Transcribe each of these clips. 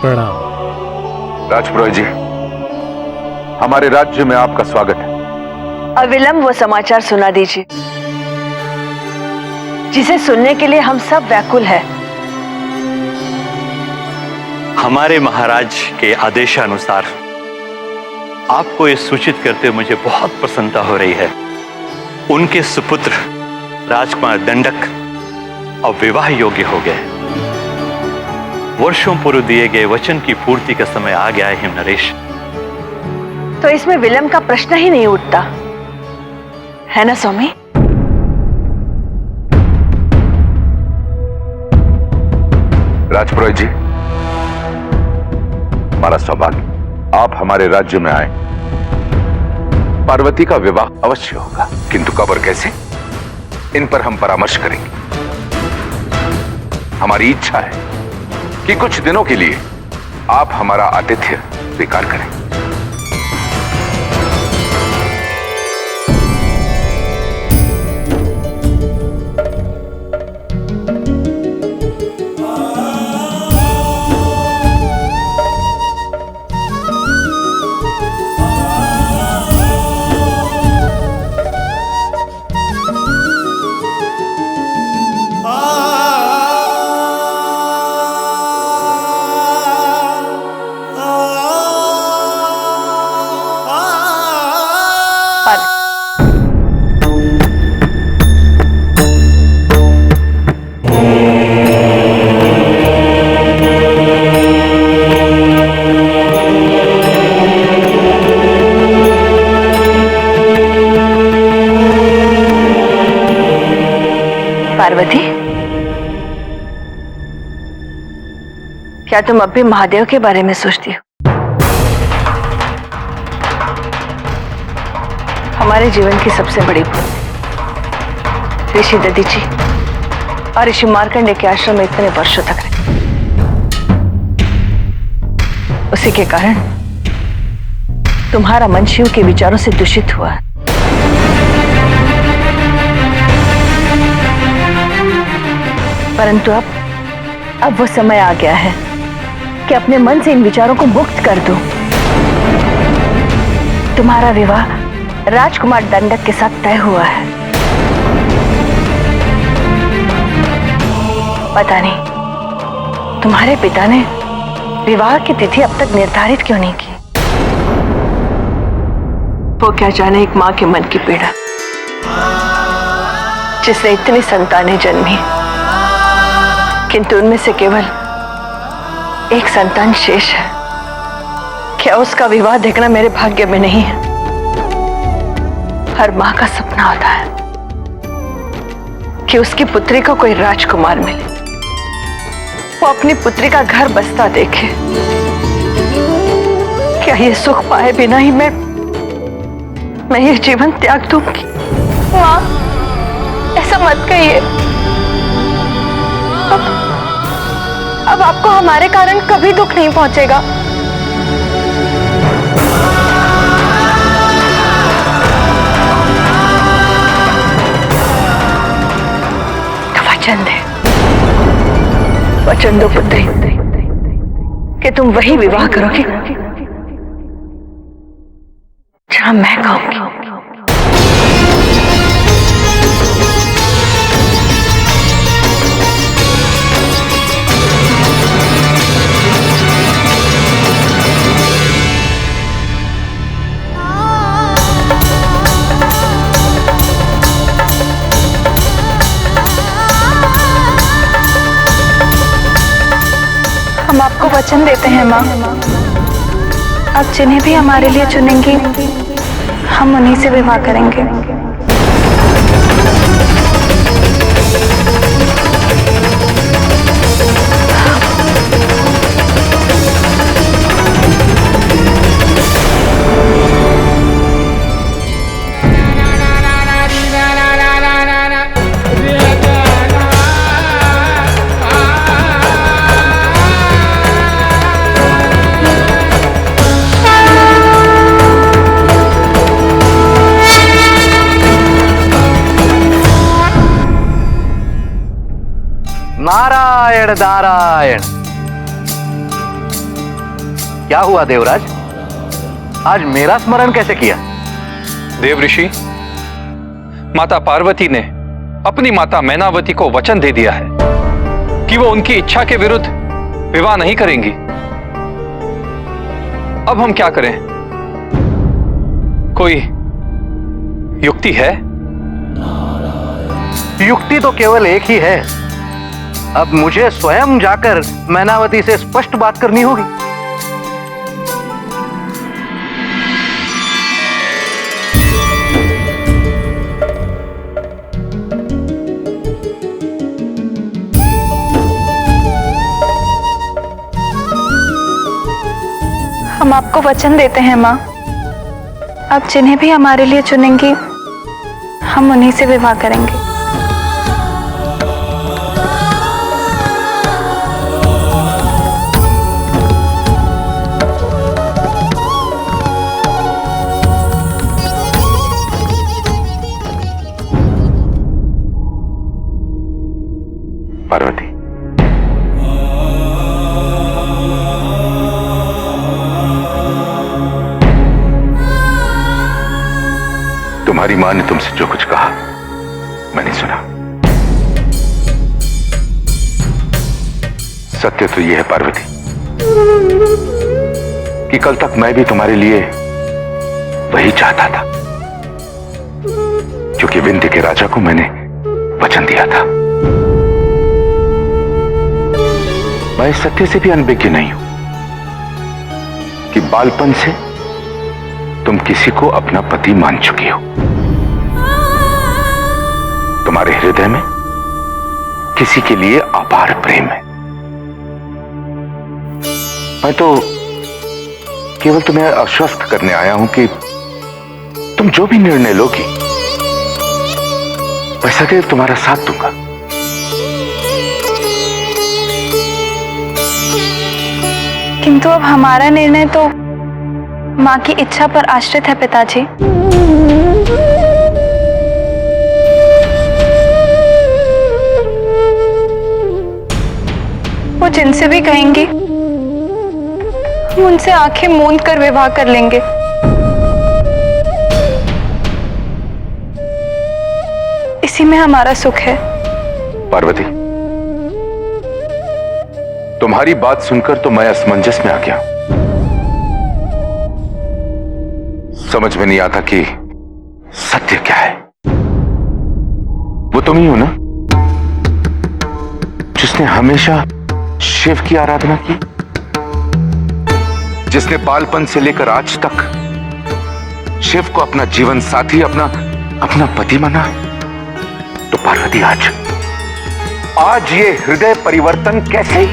प्रणाम। राजपुरोहित जी, हमारे राज्य में आपका स्वागत है। अविलंब वो समाचार सुना दीजिए जिसे सुनने के लिए हम सब व्याकुल हैं। हमारे महाराज के आदेशानुसार आपको ये सूचित करते हुए मुझे बहुत प्रसन्नता हो रही है। उनके सुपुत्र राजकुमार दंडक अब विवाह योग्य हो गए। वर्षों पूर्व दिए गए वचन की पूर्ति का समय आ गया है हिमनरेश। तो इसमें विलंब का प्रश्न ही नहीं उठता है ना स्वामी? राजपुरोहित जी, हमारा सौभाग्य आप हमारे राज्य में आए। पार्वती का विवाह अवश्य होगा, किंतु कब और कैसे, इन पर हम परामर्श करेंगे। हमारी इच्छा है कि कुछ दिनों के लिए आप हमारा आतिथ्य स्वीकार करें। पार्वती, क्या तुम अब भी महादेव के बारे में सोचती हो? हमारे जीवन की सबसे बड़ी भूल ऋषि दधीची और ऋषि मार्कंडेय के आश्रम में इतने वर्षों तक रहे। उसी के कारण तुम्हारा मन शिव के विचारों से दूषित हुआ। परंतु अब वो समय आ गया है कि अपने मन से इन विचारों को मुक्त कर दो। तुम्हारा विवाह राजकुमार दंडक के साथ तय हुआ है। पता नहीं तुम्हारे पिता ने विवाह की तिथि अब तक निर्धारित क्यों नहीं की। वो क्या जाने एक मां के मन की पीड़ा, जिसने इतनी संतानें जन्मी किंतु उनमें से केवल एक संतान शेष है। क्या उसका विवाह देखना मेरे भाग्य में नहीं है? हर मां का सपना होता है कि उसकी पुत्री को कोई राजकुमार मिले, वो अपनी पुत्री का घर बसता देखे। क्या ये सुख पाए बिना ही मैं ये जीवन त्याग दूंगी? मां, ऐसा मत कहिए। अब आपको हमारे कारण कभी दुख नहीं पहुंचेगा। तो वचन दो पुत्री कि तुम वही विवाह करोगे जहां मैं कहूंगी। हम आपको वचन देते हैं माँ, आप जिन्हें भी हमारे लिए चुनेंगी हम उन्हीं से विवाह करेंगे। नारायण नारायण। क्या हुआ देवराज? आज मेरा स्मरण कैसे किया? देव ऋषि, माता पार्वती ने अपनी माता मैनावती को वचन दे दिया है कि वो उनकी इच्छा के विरुद्ध विवाह नहीं करेंगी। अब हम क्या करें? कोई युक्ति है? युक्ति तो केवल एक ही है। अब मुझे स्वयं जाकर मैनावती से स्पष्ट बात करनी होगी। हम आपको वचन देते हैं माँ, आप जिन्हें भी हमारे लिए चुनेंगी हम उन्हीं से विवाह करेंगे। पार्वती, तुम्हारी मां ने तुमसे जो कुछ कहा मैंने सुना। सत्य तो यह है पार्वती कि कल तक मैं भी तुम्हारे लिए वही चाहता था, क्योंकि विंध्य के राजा को मैंने वचन दिया था। मैं इस सत्य से भी अनभिज्ञ नहीं हूं कि बालपन से तुम किसी को अपना पति मान चुकी हो। तुम्हारे हृदय में किसी के लिए अपार प्रेम है। मैं तो केवल तुम्हें आश्वस्त करने आया हूं कि तुम जो भी निर्णय लोगी मैं सदैव तुम्हारा साथ दूंगा। किंतु अब हमारा निर्णय तो माँ की इच्छा पर आश्रित है पिताजी। वो जिनसे भी कहेंगी हम उनसे आंखें मूंद कर विवाह कर लेंगे। इसी में हमारा सुख है। पार्वती, तुम्हारी बात सुनकर तो मैं असमंजस में आ गया। समझ में नहीं आता कि सत्य क्या है। वो तुम ही हो ना जिसने हमेशा शिव की आराधना की, जिसने बालपन से लेकर आज तक शिव को अपना जीवन साथी, अपना पति माना है। तो पार्वती, आज ये हृदय परिवर्तन कैसे?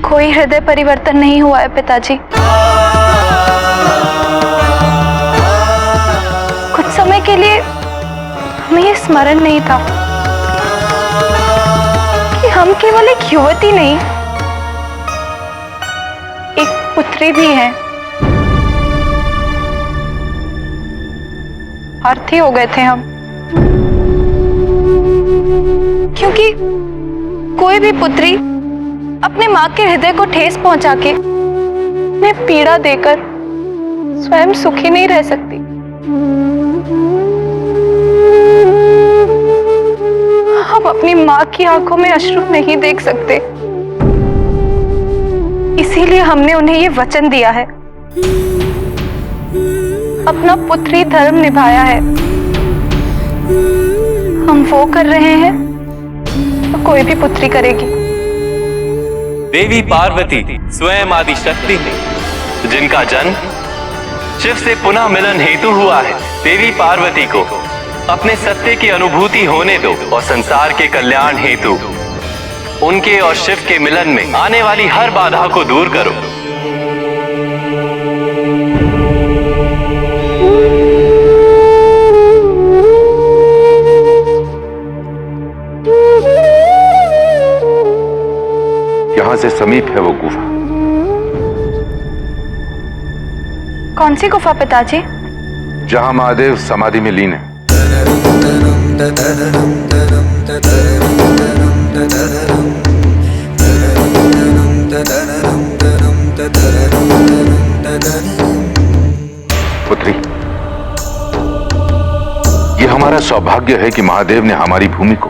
कोई हृदय परिवर्तन नहीं हुआ है पिताजी। कुछ समय के लिए हमें ये स्मरण नहीं था कि हम केवल एक युवती नहीं, एक पुत्री भी हैं। अर्थी हो गए थे हम, क्योंकि कोई भी पुत्री अपने मां के हृदय को ठेस पहुंचा के उन्हें पीड़ा देकर स्वयं सुखी नहीं रह सकती। हम अपनी मां की आंखों में अश्रु नहीं देख सकते, इसीलिए हमने उन्हें ये वचन दिया है, अपना पुत्री धर्म निभाया है। हम वो कर रहे हैं तो कोई भी पुत्री करेगी। देवी पार्वती स्वयं आदि शक्ति है, जिनका जन्म शिव से पुनः मिलन हेतु हुआ है। देवी पार्वती को अपने सत्य की अनुभूति होने दो और संसार के कल्याण हेतु उनके और शिव के मिलन में आने वाली हर बाधा को दूर करो। यहां से समीप है वो गुफा। कौन सी गुफा पिताजी? जहां महादेव समाधि में लीन है। सौभाग्य है कि महादेव ने हमारी भूमि को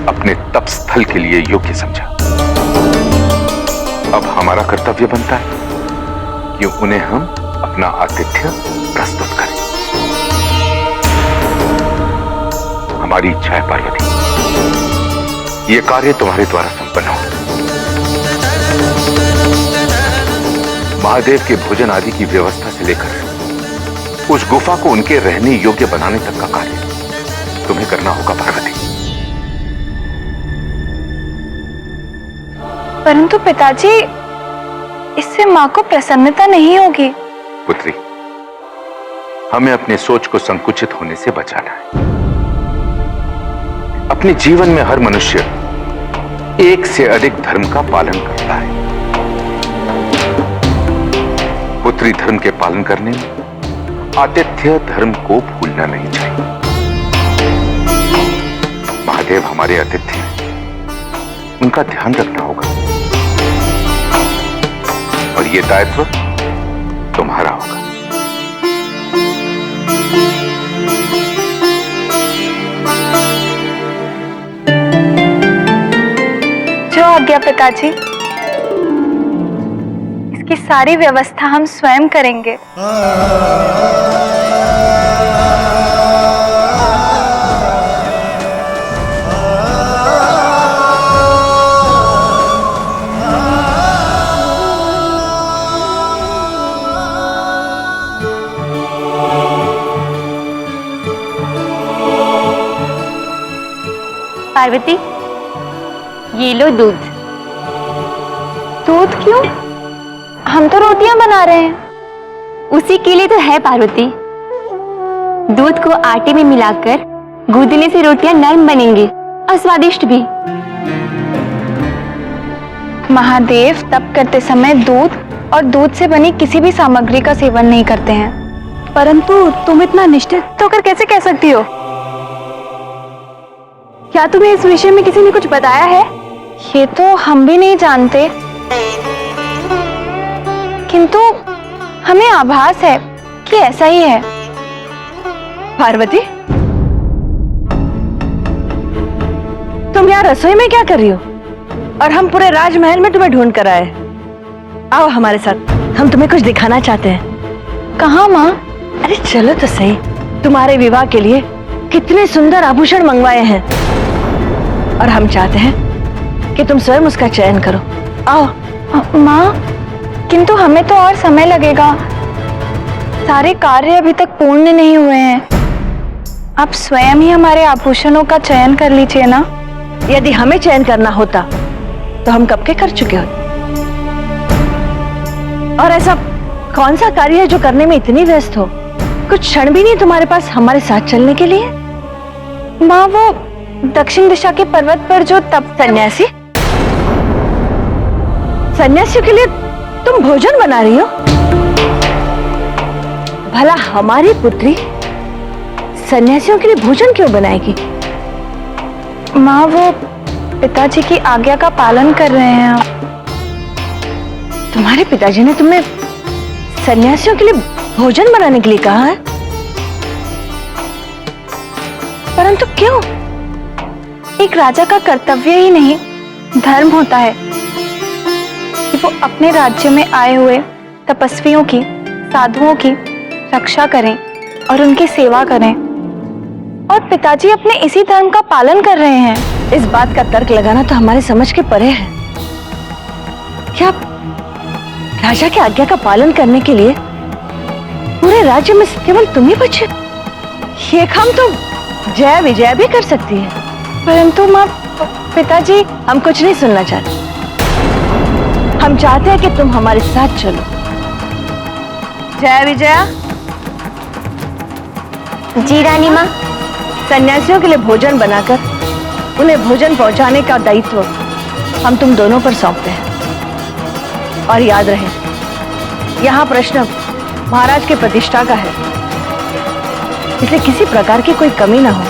अपने तप स्थल के लिए योग्य समझा। अब हमारा कर्तव्य बनता है कि उन्हें हम अपना आतिथ्य प्रस्तुत करें। हमारी इच्छा है पार्वती, यह कार्य तुम्हारे द्वारा संपन्न हो। महादेव के भोजन आदि की व्यवस्था से लेकर उस गुफा को उनके रहने योग्य बनाने तक का कार्य तुम्हें करना होगा पार्वती। परंतु पिताजी, इससे माँ को प्रसन्नता नहीं होगी। पुत्री, हमें अपने सोच को संकुचित होने से बचाना है। अपने जीवन में हर मनुष्य एक से अधिक धर्म का पालन करता है। पुत्री, धर्म के पालन करने में आतिथ्य धर्म को भूलना नहीं चाहिए। महादेव हमारे अतिथि हैं, उनका ध्यान रखना होगा और यह दायित्व तुम्हारा होगा। जो आज्ञा पिताजी। इसकी सारी व्यवस्था हम स्वयं करेंगे। पार्वती, ये लो दूध। दूध क्यों? हम तो रोटियां बना रहे हैं। उसी के लिए तो है पार्वती। दूध को आटे में मिलाकर गूंदने से रोटियां नरम बनेंगी और स्वादिष्ट भी। महादेव तप करते समय दूध और दूध से बनी किसी भी सामग्री का सेवन नहीं करते हैं। परंतु तुम इतना निश्चित होकर कैसे कह सकती हो? क्या तुम्हें इस विषय में किसी ने कुछ बताया है? ये तो हम भी नहीं जानते, किंतु हमें आभास है कि ऐसा ही है। पार्वती, तुम यहाँ रसोई में क्या कर रही हो? और हम पूरे राजमहल में तुम्हें ढूंढ कर आए। आओ हमारे साथ, हम तुम्हें कुछ दिखाना चाहते हैं। कहाँ माँ? अरे चलो तो सही। तुम्हारे विवाह के लिए कितने सुंदर आभूषण मंगवाए हैं और हम चाहते हैं कि तुम स्वयं उसका चयन करो। आओ। माँ, किंतु हमें तो और समय लगेगा। सारे कार्य अभी तक पूर्ण नहीं हुए हैं। आप स्वयं ही हमारे आभूषणों का चयन कर लीजिए ना। यदि हमें चयन करना होता तो हम कब के कर चुके होते। और ऐसा कौन सा कार्य है जो करने में इतनी व्यस्त हो? कुछ क्षण भी नहीं तुम्हारे पास हमारे साथ चलने के लिए? माँ, वो दक्षिण दिशा के पर्वत पर जो तप सन्यासी, सन्यासियों के लिए तुम भोजन बना रही हो? भला हमारी पुत्री सन्यासियों के लिए भोजन क्यों बनाएगी? माँ, वो पिताजी की आज्ञा का पालन कर रहे हैं। तुम्हारे पिताजी ने तुम्हें सन्यासियों के लिए भोजन बनाने के लिए कहा है? परंतु क्यों? एक राजा का कर्तव्य ही नहीं, धर्म होता है कि वो अपने राज्य में आए हुए तपस्वियों की, साधुओं की रक्षा करें और उनकी सेवा करें। और पिताजी अपने इसी धर्म का पालन कर रहे हैं। इस बात का तर्क लगाना तो हमारे समझ के परे है। क्या राजा की आज्ञा का पालन करने के लिए पूरे राज्य में केवल तुम ही बचे? ये काम तो जया विजया भी कर सकती है। परंतु माँ, पिताजी, हम कुछ नहीं सुनना चाहते। हम चाहते हैं कि तुम हमारे साथ चलो। जया विजया। जी रानी माँ। सन्यासियों के लिए भोजन बनाकर उन्हें भोजन पहुंचाने का दायित्व हम तुम दोनों पर सौंपते हैं। और याद रहे, यहाँ प्रश्न महाराज के प्रतिष्ठा का है, इसलिए किसी प्रकार की कोई कमी ना हो,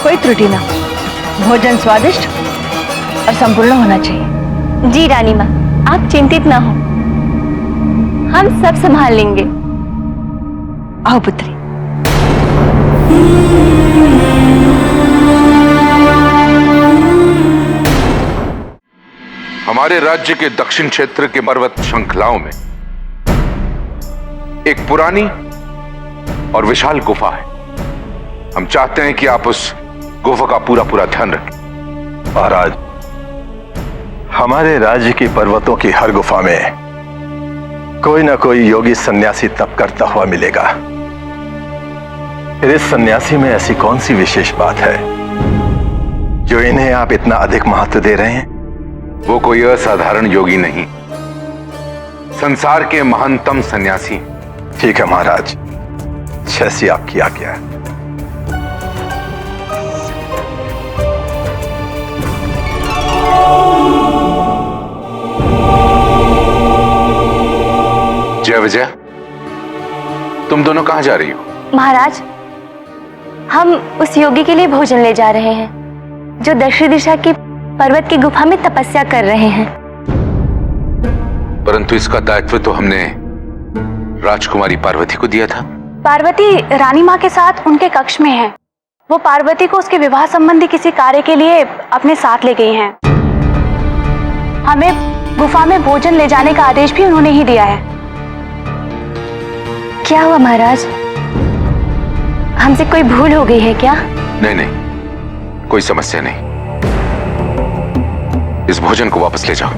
कोई त्रुटि ना हो। भोजन स्वादिष्ट और संपूर्ण होना चाहिए। जी रानी माँ, आप चिंतित ना हो, हम सब संभाल लेंगे। आओ पुत्री। हमारे राज्य के दक्षिण क्षेत्र के पर्वत श्रृंखलाओं में एक पुरानी और विशाल गुफा है। हम चाहते हैं कि आप उस गुफा का पूरा पूरा ध्यान रखें। महाराज, हमारे राज्य की पर्वतों की हर गुफा में कोई ना कोई योगी सन्यासी तप करता हुआ मिलेगा। फिर इस सन्यासी में ऐसी कौन सी विशेष बात है जो इन्हें आप इतना अधिक महत्व दे रहे हैं? वो कोई असाधारण योगी नहीं, संसार के महानतम सन्यासी। ठीक है महाराज, जैसी आपकी आज्ञा है। जय विजय, तुम दोनों कहां जा रही हो? महाराज, हम उस योगी के लिए भोजन ले जा रहे हैं जो दक्षिण दिशा की पर्वत की गुफा में तपस्या कर रहे हैं। परंतु इसका दायित्व तो हमने राजकुमारी पार्वती को दिया था। पार्वती रानी माँ के साथ उनके कक्ष में है। वो पार्वती को उसके विवाह संबंधी किसी कार्य के लिए अपने साथ ले गई हैं। हमें गुफा में भोजन ले जाने का आदेश भी उन्होंने ही दिया है। क्या हुआ महाराज, हमसे कोई भूल हो गई है क्या? नहीं नहीं, कोई समस्या नहीं। इस भोजन को वापस ले जाओ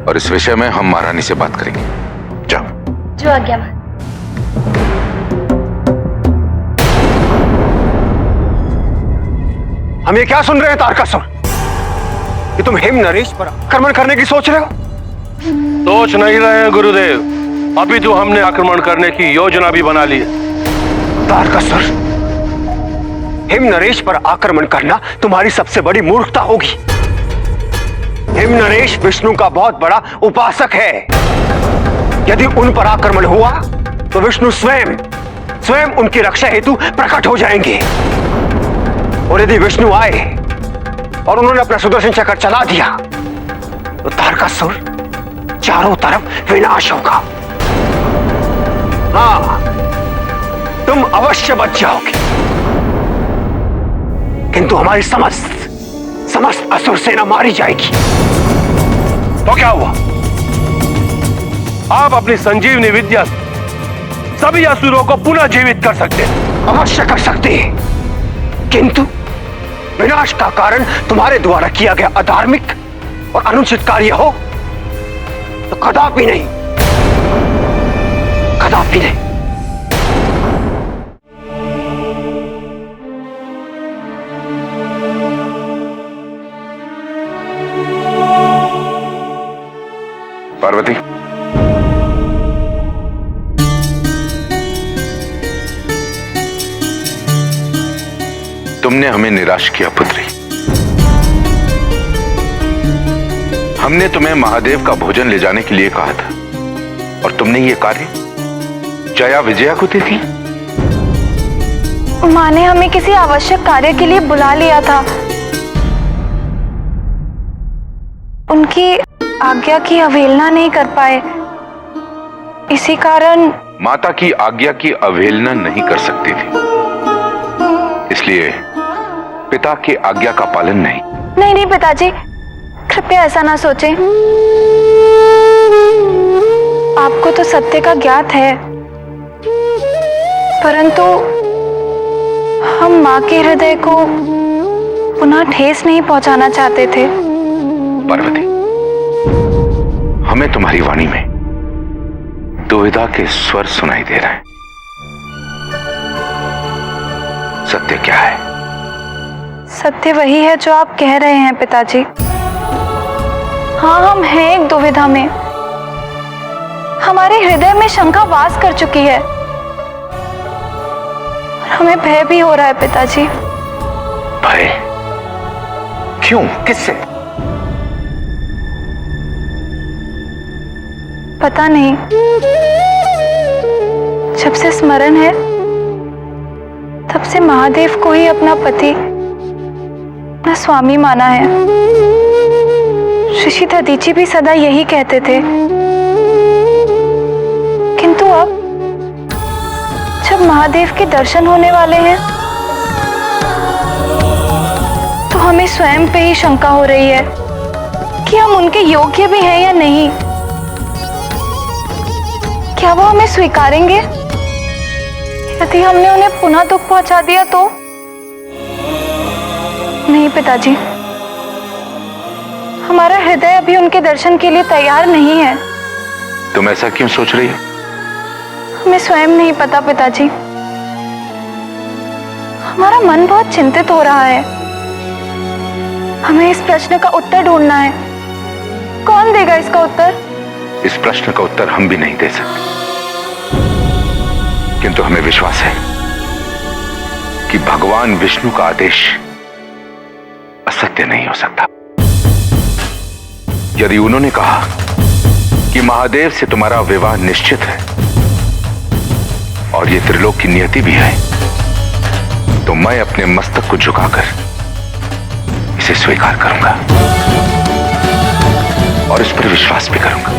और इस विषय में हम महारानी से बात करेंगे। जाओ। जो आज्ञा। हम ये क्या सुन रहे हैं तारकासुर, कि तुम हिम नरेश पर आक्रमण करने की सोच रहे हो? सोच नहीं रहे हैं गुरुदेव, अभी तो हमने आक्रमण करने की योजना भी बना ली है। तारकासुर, हिम नरेश पर आक्रमण करना तुम्हारी सबसे बड़ी मूर्खता होगी। हिम नरेश विष्णु का बहुत बड़ा उपासक है। यदि उन पर आक्रमण हुआ तो विष्णु स्वयं उनकी रक्षा हेतु प्रकट हो जाएंगे। और यदि विष्णु आए और उन्होंने अपना सुदर्शन चक्र चला दिया तो तारकासुर चारों तरफ विनाश होगा। हाँ, तुम अवश्य बच जाओगे, किंतु हमारी समस्त असुर सेना मारी जाएगी। तो क्या हुआ? आप अपनी संजीवनी विद्या से सभी असुरों को पुनः जीवित कर सकते हैं। अवश्य कर सकते हैं, किंतु विनाश का कारण तुम्हारे द्वारा किया गया अधार्मिक और अनुचित कार्य हो तो कदापि नहीं, कदापि नहीं। पार्वती, तुमने हमें निराश किया पुत्री। हमने तुम्हें महादेव का भोजन ले जाने के लिए कहा था और तुमने ये कार्य जया विजया को दे दी। माँ ने हमें किसी आवश्यक कार्य के लिए बुला लिया था। उनकी आज्ञा की अवहेलना नहीं कर पाए, इसी कारण। माता की आज्ञा की अवहेलना नहीं कर सकती थी, इसलिए पिता की आज्ञा का पालन नहीं। नहीं पिताजी, कृपया ऐसा ना सोचें। आपको तो सत्य का ज्ञात है, परंतु हम माँ के हृदय को पुनः ठेस नहीं पहुंचाना चाहते थे। पार्वती, हमें तुम्हारी वाणी में दुविधा के स्वर सुनाई दे रहे हैं। सत्य क्या है? सत्य वही है जो आप कह रहे हैं पिताजी। हाँ, हम हैं एक दुविधा में। हमारे हृदय में शंका वास कर चुकी है और हमें भय भी हो रहा है पिताजी। भय? क्यों? किससे? पता नहीं, जब से स्मरण है तब से महादेव को ही अपना पति, अपना स्वामी माना है। ऋषि दधीची भी सदा यही कहते थे, किंतु अब जब महादेव के दर्शन होने वाले हैं तो हमें स्वयं पे ही शंका हो रही है कि हम उनके योग्य भी हैं या नहीं। क्या वो हमें स्वीकारेंगे? यदि हमने उन्हें पुनः दुख पहुंचा दिया तो? नहीं पिताजी, हमारा हृदय अभी उनके दर्शन के लिए तैयार नहीं है। तुम ऐसा क्यों सोच रही हो? हमें स्वयं नहीं पता पिताजी। हमारा मन बहुत चिंतित हो रहा है। हमें इस प्रश्न का उत्तर ढूंढना है। कौन देगा इसका उत्तर? इस प्रश्न का उत्तर हम भी नहीं दे सकते, किंतु हमें विश्वास है कि भगवान विष्णु का आदेश असत्य नहीं हो सकता। यदि उन्होंने कहा कि महादेव से तुम्हारा विवाह निश्चित है और यह त्रिलोक की नियति भी है, तो मैं अपने मस्तक को झुकाकर इसे स्वीकार करूंगा और इस पर विश्वास भी करूंगा।